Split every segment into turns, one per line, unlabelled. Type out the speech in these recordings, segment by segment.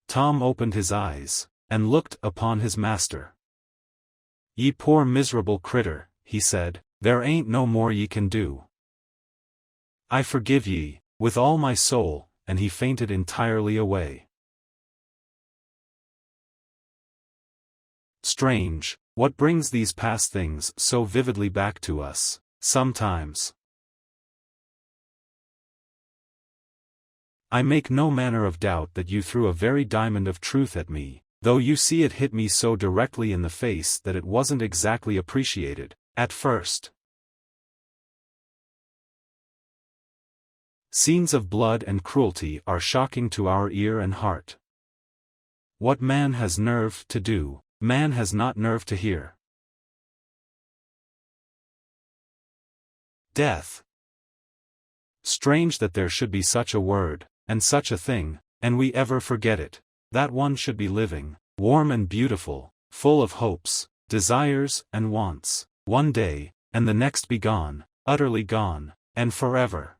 Tom opened his eyes, and looked upon his master. "Ye poor miserable critter," he said, "there ain't no more ye can do. I forgive ye, with all my soul," and he fainted entirely away. Strange, what brings these past things so vividly back to us, sometimes. I make no manner of doubt that you threw a very diamond of truth at me, though you see it hit me so directly in the face that it wasn't exactly appreciated, at first. Scenes of blood and cruelty are shocking to our ear and heart. What man has nerve to do, man has not nerve to hear. Death. Strange that there should be such a word, and such a thing, and we ever forget it. That one should be living, warm and beautiful, full of hopes, desires, and wants, one day, and the next be gone, utterly gone, and forever.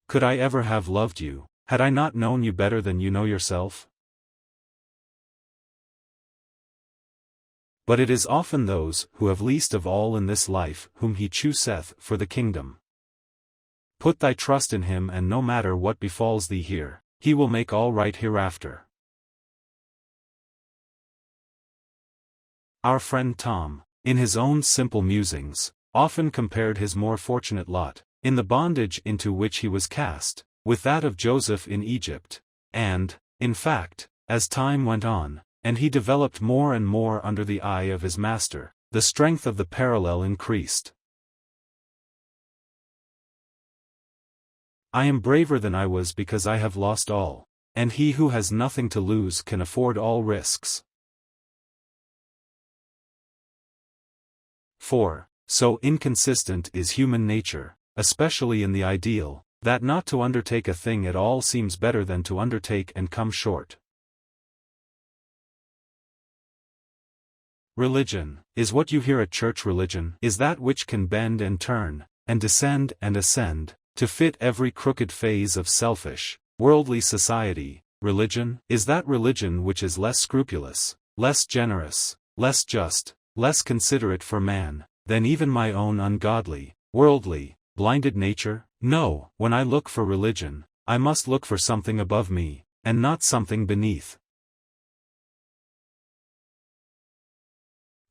Could I ever have loved you, had I not known you better than you know yourself? But it is often those who have least of all in this life whom he chooseth for the kingdom. Put thy trust in him, and no matter what befalls thee here, he will make all right hereafter. Our friend Tom, in his own simple musings, often compared his more fortunate lot, in the bondage into which he was cast, with that of Joseph in Egypt, and, in fact, as time went on, and he developed more and more under the eye of his master, the strength of the parallel increased. I am braver than I was because I have lost all, and he who has nothing to lose can afford all risks. 4. So inconsistent is human nature, especially in the ideal, that not to undertake a thing at all seems better than to undertake and come short. Religion, is what you hear at church. Religion is that which can bend and turn, and descend and ascend, to fit every crooked phase of selfish, worldly society. Religion is that religion which is less scrupulous, less generous, less just, less considerate for man, than even my own ungodly, worldly, blinded nature. No, when I look for religion, I must look for something above me, and not something beneath.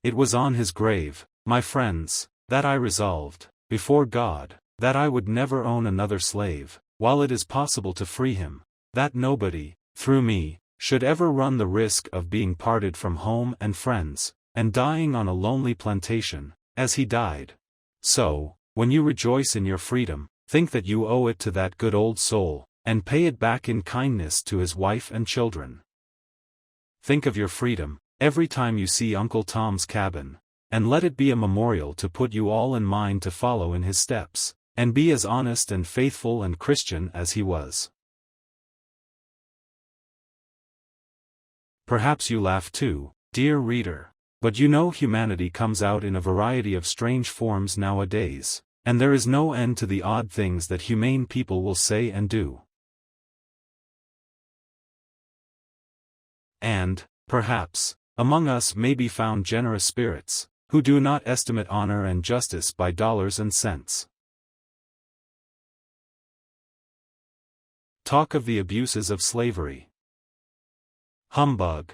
It was on his grave, my friends, that I resolved, before God, that I would never own another slave, while it is possible to free him, that nobody, through me, should ever run the risk of being parted from home and friends, and dying on a lonely plantation, as he died. So, when you rejoice in your freedom, think that you owe it to that good old soul, and pay it back in kindness to his wife and children. Think of your freedom every time you see Uncle Tom's cabin, and let it be a memorial to put you all in mind to follow in his steps, and be as honest and faithful and Christian as he was. Perhaps you laugh too, dear reader, but you know humanity comes out in a variety of strange forms nowadays, and there is no end to the odd things that humane people will say and do. And, perhaps, among us may be found generous spirits, who do not estimate honor and justice by dollars and cents. Talk of the abuses of slavery. Humbug.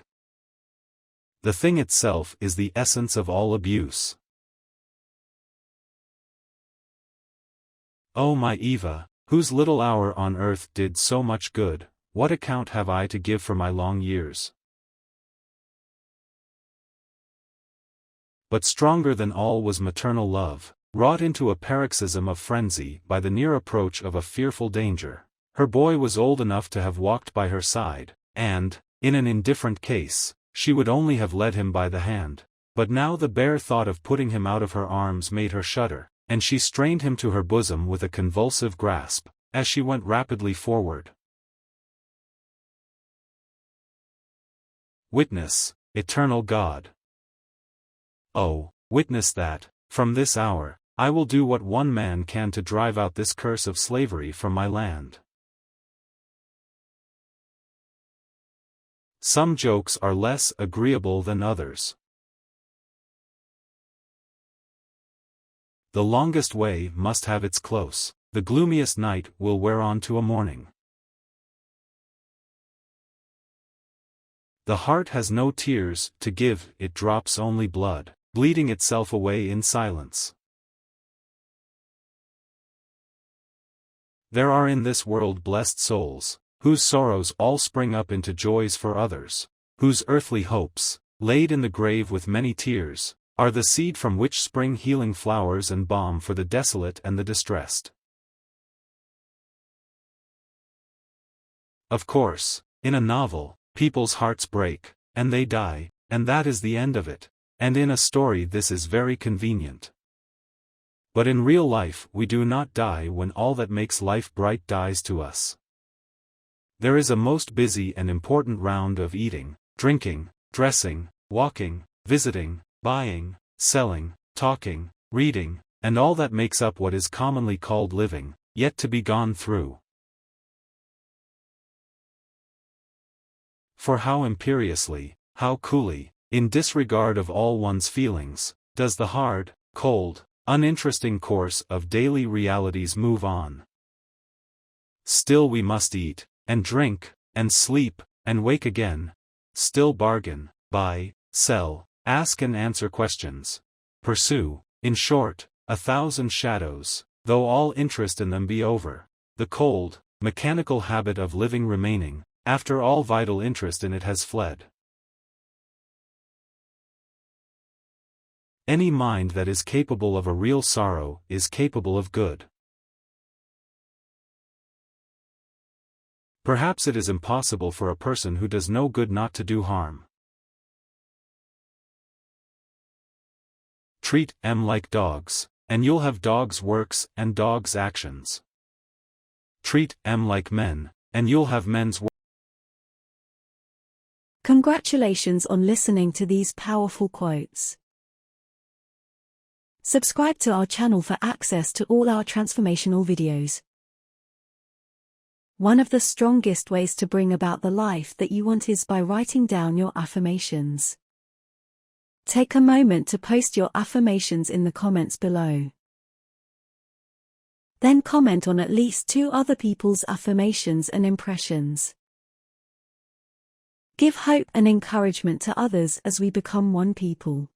The thing itself is the essence of all abuse. Oh my Eva, whose little hour on earth did so much good, what account have I to give for my long years? But stronger than all was maternal love, wrought into a paroxysm of frenzy by the near approach of a fearful danger. Her boy was old enough to have walked by her side, and, in an indifferent case, she would only have led him by the hand. But now the bare thought of putting him out of her arms made her shudder, and she strained him to her bosom with a convulsive grasp, as she went rapidly forward. Witness, eternal God. Oh, witness that, from this hour, I will do what one man can to drive out this curse of slavery from my land. Some jokes are less agreeable than others. The longest way must have its close. The gloomiest night will wear on to a morning. The heart has no tears to give, it drops only blood, bleeding itself away in silence. There are in this world blessed souls, whose sorrows all spring up into joys for others, whose earthly hopes, laid in the grave with many tears, are the seed from which spring healing flowers and balm for the desolate and the distressed. Of course, in a novel, people's hearts break, and they die, and that is the end of it, and in a story this is very convenient. But in real life we do not die when all that makes life bright dies to us. There is a most busy and important round of eating, drinking, dressing, walking, visiting, buying, selling, talking, reading, and all that makes up what is commonly called living, yet to be gone through. For how imperiously, how coolly, in disregard of all one's feelings, does the hard, cold, uninteresting course of daily realities move on. Still we must eat, and drink, and sleep, and wake again, still bargain, buy, sell, ask and answer questions, pursue, in short, 1,000 shadows, though all interest in them be over, the cold, mechanical habit of living remaining, after all vital interest in it has fled. Any mind that is capable of a real sorrow is capable of good. Perhaps it is impossible for a person who does no good not to do harm. Treat them like dogs, and you'll have dogs' works and dogs' actions. Treat them like men, and you'll have men's works.
Congratulations on listening to these powerful quotes. Subscribe to our channel for access to all our transformational videos. One of the strongest ways to bring about the life that you want is by writing down your affirmations. Take a moment to post your affirmations in the comments below. Then comment on at least 2 other people's affirmations and impressions. Give hope and encouragement to others as we become one people.